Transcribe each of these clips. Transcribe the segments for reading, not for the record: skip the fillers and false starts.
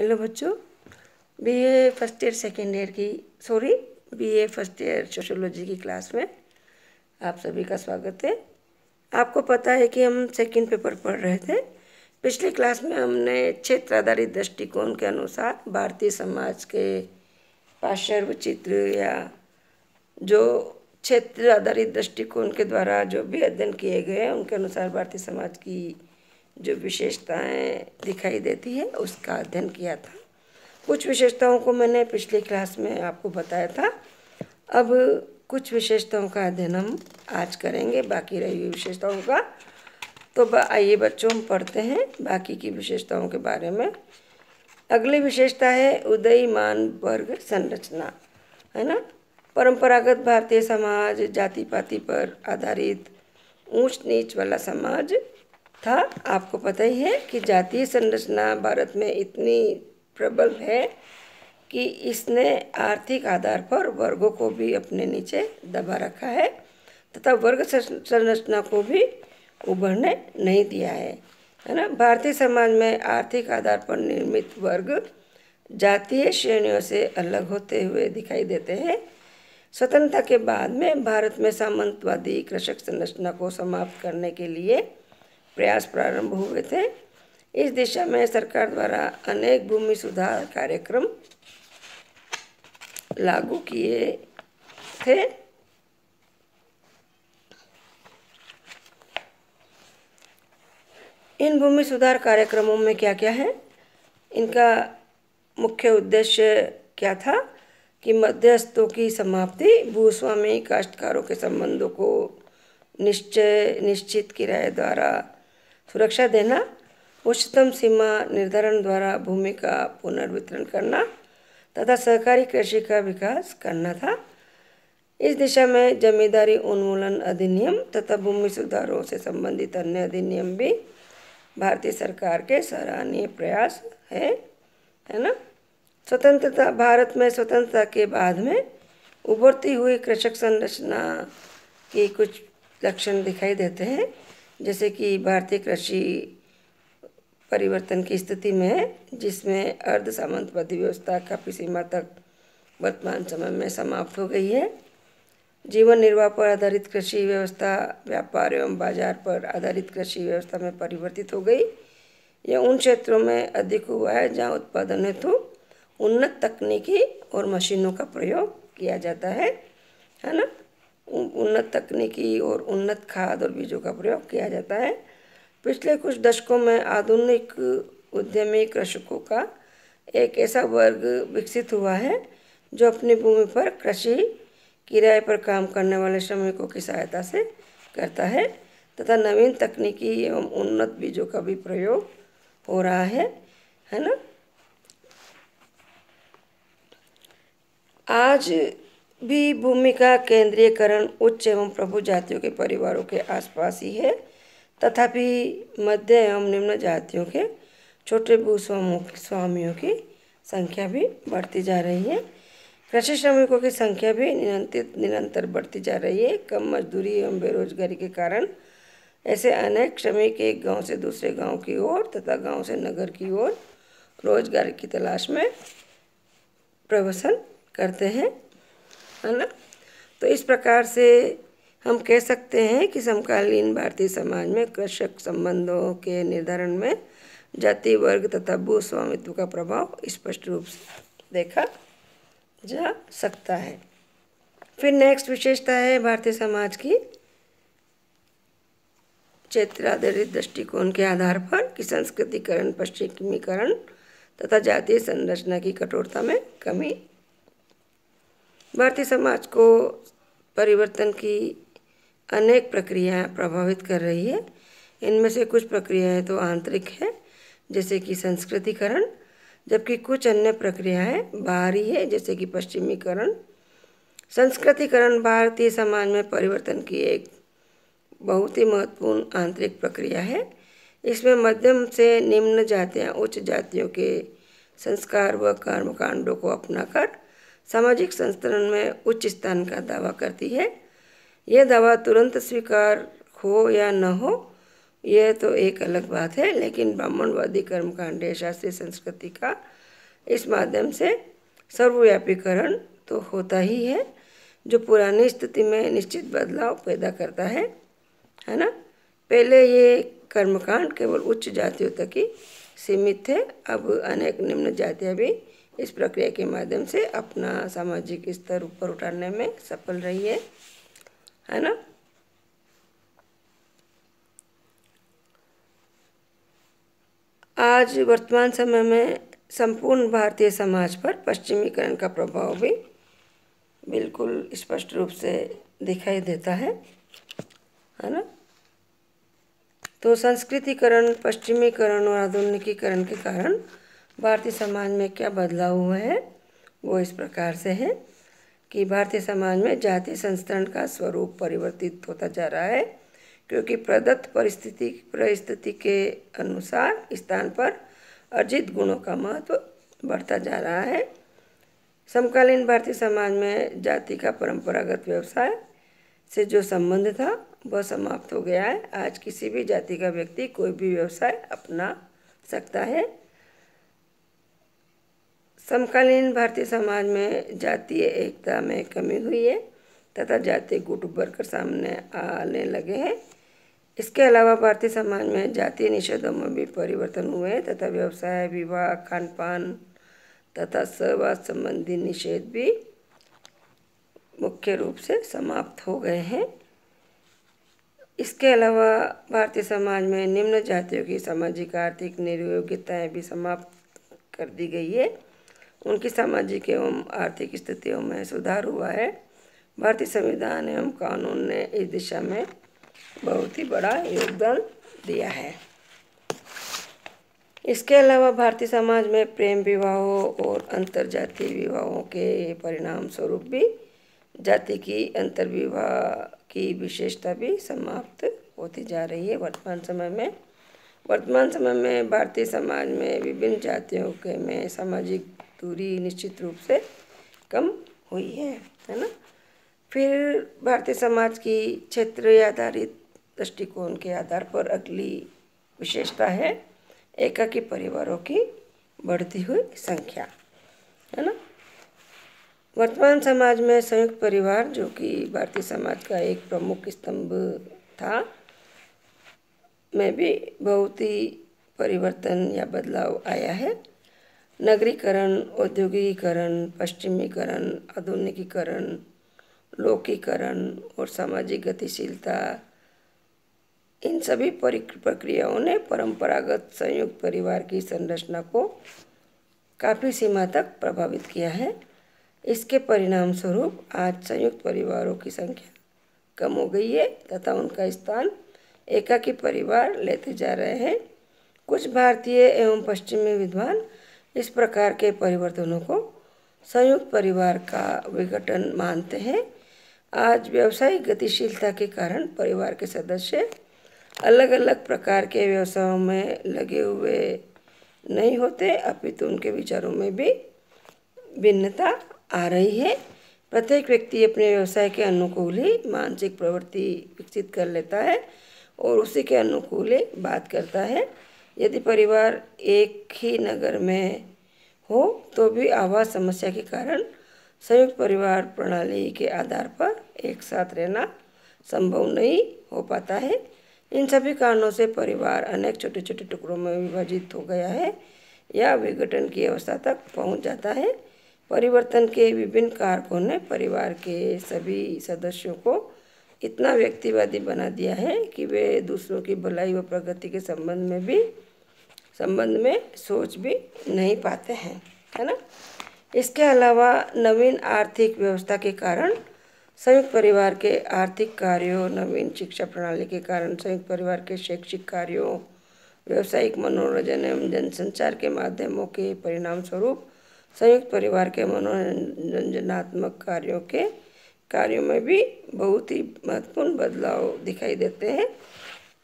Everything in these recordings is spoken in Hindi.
हेलो बच्चों, BA first year second year की बीए फर्स्ट ईयर सोशियोलॉजी की क्लास में आप सभी का स्वागत है। आपको पता है कि हम सेकेंड पेपर पढ़ रहे थे। पिछली क्लास में हमने क्षेत्र आधारित दृष्टिकोण के अनुसार भारतीय समाज के पार्श्व चित्र या जो क्षेत्र आधारित दृष्टिकोण के द्वारा जो भी अध्ययन किए गए हैं उनके अनुसार भारतीय समाज की जो विशेषताएं दिखाई देती है उसका अध्ययन किया था। कुछ विशेषताओं को मैंने पिछली क्लास में आपको बताया था। अब कुछ विशेषताओं का अध्ययन हम आज करेंगे, बाकी रही हुई विशेषताओं का। तो आइए बच्चों, हम पढ़ते हैं बाकी की विशेषताओं के बारे में। अगली विशेषता है उदयीमान वर्ग संरचना, है ना। परंपरागत भारतीय समाज जाति पाति पर आधारित ऊंच नीच वाला समाज था। आपको पता ही है कि जातीय संरचना भारत में इतनी प्रबल है कि इसने आर्थिक आधार पर वर्गों को भी अपने नीचे दबा रखा है तथा वर्ग संरचना को भी उभरने नहीं दिया है ना। भारतीय समाज में आर्थिक आधार पर निर्मित वर्ग जातीय श्रेणियों से अलग होते हुए दिखाई देते हैं। स्वतंत्रता के बाद में भारत में सामंतवादी कृषक संरचना को समाप्त करने के लिए प्रयास प्रारंभ हुए थे। इस दिशा में सरकार द्वारा अनेक भूमि सुधार कार्यक्रम लागू किए थे। इन भूमि सुधार कार्यक्रमों में क्या क्या है, इनका मुख्य उद्देश्य क्या था कि मध्यस्थों की समाप्ति, भूस्वामी काश्तकारों के संबंधों को निश्चित किराए द्वारा सुरक्षा देना, उच्चतम सीमा निर्धारण द्वारा भूमि का पुनर्वितरण करना तथा सहकारी कृषि का विकास करना था। इस दिशा में जमींदारी उन्मूलन अधिनियम तथा भूमि सुधारों से संबंधित अन्य अधिनियम भी भारतीय सरकार के सराहनीय प्रयास है ना। स्वतंत्रता, भारत में स्वतंत्रता के बाद में उभरती हुई कृषक संरचना की कुछ लक्षण दिखाई देते हैं, जैसे कि भारतीय कृषि परिवर्तन की स्थिति में है, जिसमें अर्ध सामंतवादी व्यवस्था काफ़ी सीमा तक वर्तमान समय में समाप्त हो गई है। जीवन निर्वाह पर आधारित कृषि व्यवस्था व्यापार एवं बाजार पर आधारित कृषि व्यवस्था में परिवर्तित हो गई। यह उन क्षेत्रों में अधिक हुआ है जहाँ उत्पादन हेतु उन्नत तकनीकी और मशीनों का प्रयोग किया जाता है ना। उन्नत तकनीकी और उन्नत खाद और बीजों का प्रयोग किया जाता है। पिछले कुछ दशकों में आधुनिक उद्यमी कृषकों का एक ऐसा वर्ग विकसित हुआ है जो अपनी भूमि पर कृषि किराए पर काम करने वाले श्रमिकों की सहायता से करता है तथा नवीन तकनीकी एवं उन्नत बीजों का भी प्रयोग हो रहा है ना। आज भी भूमि का केंद्रीयकरण उच्च एवं प्रभु जातियों के परिवारों के आसपास ही है, तथापि मध्य एवं निम्न जातियों के छोटे भूस्वामियों की संख्या भी बढ़ती जा रही है। कृषि श्रमिकों की संख्या भी निरंतर बढ़ती जा रही है। कम मजदूरी एवं बेरोजगारी के कारण ऐसे अनेक श्रमिक एक गांव से दूसरे गांव की ओर तथा गांव से नगर की ओर रोजगार की तलाश में प्रवासन करते हैं, है ना। तो इस प्रकार से हम कह सकते हैं कि समकालीन भारतीय समाज में कृषक संबंधों के निर्धारण में जाति वर्ग तथा भूस्वामित्व का प्रभाव स्पष्ट रूप से देखा जा सकता है। फिर नेक्स्ट विशेषता है भारतीय समाज की क्षेत्र आधारित दृष्टिकोण के आधार पर कि संस्कृतिकरण, पश्चिमीकरण तथा जातीय संरचना की कठोरता में कमी। भारतीय समाज को परिवर्तन की अनेक प्रक्रियाएं प्रभावित कर रही है। इनमें से कुछ प्रक्रियाएं तो आंतरिक है, जैसे कि संस्कृतिकरण, जबकि कुछ अन्य प्रक्रियाएं बाहरी है, जैसे कि पश्चिमीकरण। संस्कृतिकरण भारतीय समाज में परिवर्तन की एक बहुत ही महत्वपूर्ण आंतरिक प्रक्रिया है। इसमें मध्यम से निम्न जातियां उच्च जातियों के संस्कार व कर्मकांडों को अपनाकर सामाजिक संस्तरण में उच्च स्थान का दावा करती है। यह दावा तुरंत स्वीकार हो या न हो, यह तो एक अलग बात है, लेकिन ब्राह्मणवादी कर्मकांड शास्त्रीय संस्कृति का इस माध्यम से सर्वव्यापीकरण तो होता ही है, जो पुरानी स्थिति में निश्चित बदलाव पैदा करता है ना। पहले ये कर्मकांड केवल उच्च जातियों तक ही सीमित थे, अब अनेक निम्न जातियाँ भी इस प्रक्रिया के माध्यम से अपना सामाजिक स्तर ऊपर उठाने में सफल रही है ना। आज वर्तमान समय में संपूर्ण भारतीय समाज पर पश्चिमीकरण का प्रभाव भी बिल्कुल स्पष्ट रूप से दिखाई देता है ना। तो संस्कृतिकरण, पश्चिमीकरण और आधुनिकीकरण के कारण भारतीय समाज में क्या बदलाव हुआ है, वो इस प्रकार से है कि भारतीय समाज में जाति संस्तरण का स्वरूप परिवर्तित होता जा रहा है, क्योंकि प्रदत्त परिस्थिति के अनुसार स्थान पर अर्जित गुणों का महत्व बढ़ता जा रहा है। समकालीन भारतीय समाज में जाति का परंपरागत व्यवसाय से जो संबंध था वह समाप्त हो गया है। आज किसी भी जाति का व्यक्ति कोई भी व्यवसाय अपना सकता है। समकालीन भारतीय समाज में जातीय एकता में कमी हुई है तथा जातीय गुट उभर कर सामने आने लगे हैं। इसके अलावा भारतीय समाज में जातीय निषेधों में भी परिवर्तन हुए हैं तथा व्यवसाय, विवाह, खान पान तथा सहवास संबंधी निषेध भी मुख्य रूप से समाप्त हो गए हैं। इसके अलावा भारतीय समाज में निम्न जातियों की सामाजिक आर्थिक निर्योग्यताएं भी समाप्त कर दी गई है। उनकी सामाजिक एवं आर्थिक स्थितियों में सुधार हुआ है। भारतीय संविधान एवं कानून ने इस दिशा में बहुत ही बड़ा योगदान दिया है। इसके अलावा भारतीय समाज में प्रेम विवाहों और अंतरजातीय विवाहों के परिणाम स्वरूप भी जाति की अंतर्विवाह की विशेषता भी समाप्त होती जा रही है। वर्तमान समय में भारतीय समाज में विभिन्न जातियों के में सामाजिक दूरी निश्चित रूप से कम हुई है ना। फिर भारतीय समाज की क्षेत्रीय आधारित दृष्टिकोण के आधार पर अगली विशेषता है एकाकी परिवारों की बढ़ती हुई संख्या, है ना। वर्तमान समाज में संयुक्त परिवार, जो कि भारतीय समाज का एक प्रमुख स्तंभ था, में भी बहुत ही परिवर्तन या बदलाव आया है। नगरीकरण, औद्योगिकीकरण, पश्चिमीकरण, आधुनिकीकरण, लोकीकरण और सामाजिक गतिशीलता, इन सभी प्रक्रियाओं ने परंपरागत संयुक्त परिवार की संरचना को काफ़ी सीमा तक प्रभावित किया है। इसके परिणाम स्वरूप आज संयुक्त परिवारों की संख्या कम हो गई है तथा उनका स्थान एकाकी परिवार लेते जा रहे हैं। कुछ भारतीय एवं पश्चिमी विद्वान इस प्रकार के परिवर्तनों को संयुक्त परिवार का विघटन मानते हैं। आज व्यावसायिक गतिशीलता के कारण परिवार के सदस्य अलग अलग प्रकार के व्यवसायों में लगे हुए नहीं होते, अपितु उनके विचारों में भी भिन्नता आ रही है। प्रत्येक व्यक्ति अपने व्यवसाय के अनुकूल ही मानसिक प्रवृत्ति विकसित कर लेता है और उसी के अनुकूल ही बात करता है। यदि परिवार एक ही नगर में हो तो भी आवास समस्या के कारण संयुक्त परिवार प्रणाली के आधार पर एक साथ रहना संभव नहीं हो पाता है। इन सभी कारणों से परिवार अनेक छोटे छोटे टुकड़ों में विभाजित हो गया है या विघटन की अवस्था तक पहुंच जाता है। परिवर्तन के विभिन्न कारकों ने परिवार के सभी सदस्यों को इतना व्यक्तिवादी बना दिया है कि वे दूसरों की भलाई व प्रगति के संबंध में सोच भी नहीं पाते हैं, है ना। इसके अलावा नवीन आर्थिक व्यवस्था के कारण संयुक्त परिवार के आर्थिक कार्यों, नवीन शिक्षा प्रणाली के कारण संयुक्त परिवार के शैक्षिक कार्यों, व्यावसायिक मनोरंजन एवं जनसंचार के माध्यमों के परिणाम स्वरूप संयुक्त परिवार के मनोरंजनात्मक कार्यों में भी बहुत ही महत्वपूर्ण बदलाव दिखाई देते हैं।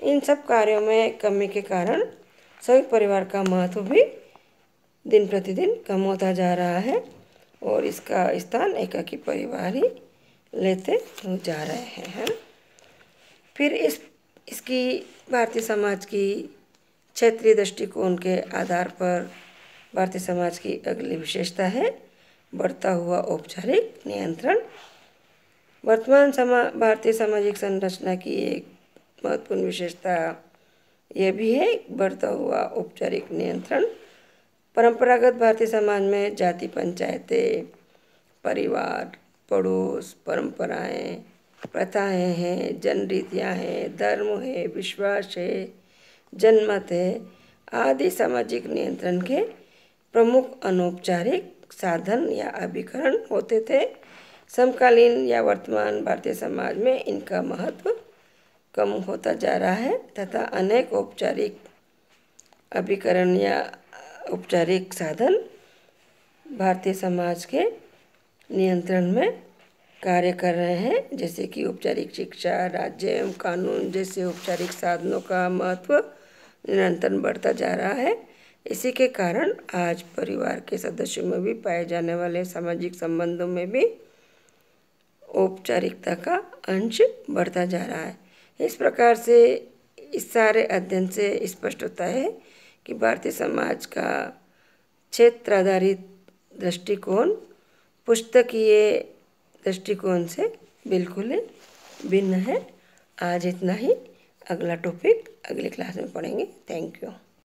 इन सब कार्यों में कमी के कारण संयुक्त परिवार का महत्व भी दिन प्रतिदिन कम होता जा रहा है और इसका स्थान एकाकी परिवार ही लेते जा रहे हैं। फिर इस इसकी भारतीय समाज की क्षेत्रीय दृष्टिकोण के आधार पर भारतीय समाज की अगली विशेषता है बढ़ता हुआ औपचारिक नियंत्रण। वर्तमान भारतीय सामाजिक संरचना की एक महत्वपूर्ण विशेषता यह भी है बढ़ता हुआ औपचारिक नियंत्रण। परंपरागत भारतीय समाज में जाति पंचायतें, परिवार, पड़ोस, परंपराएं, प्रथाएं हैं, जनरीतियाँ हैं, धर्म है, विश्वास है, जनमत है आदि सामाजिक नियंत्रण के प्रमुख अनौपचारिक साधन या अभिकरण होते थे। समकालीन या वर्तमान भारतीय समाज में इनका महत्व कम होता जा रहा है तथा अनेक औपचारिक अभिकरण या औपचारिक साधन भारतीय समाज के नियंत्रण में कार्य कर रहे हैं, जैसे कि औपचारिक शिक्षा, राज्य एवं कानून जैसे औपचारिक साधनों का महत्व निरंतर बढ़ता जा रहा है। इसी के कारण आज परिवार के सदस्यों में भी पाए जाने वाले सामाजिक संबंधों में भी औपचारिकता का अंश बढ़ता जा रहा है। इस प्रकार से इस सारे अध्ययन से स्पष्ट होता है कि भारतीय समाज का क्षेत्र आधारित दृष्टिकोण पुस्तकीय दृष्टिकोण से बिल्कुल भिन्न है। आज इतना ही, अगला टॉपिक अगली क्लास में पढ़ेंगे। Thank you.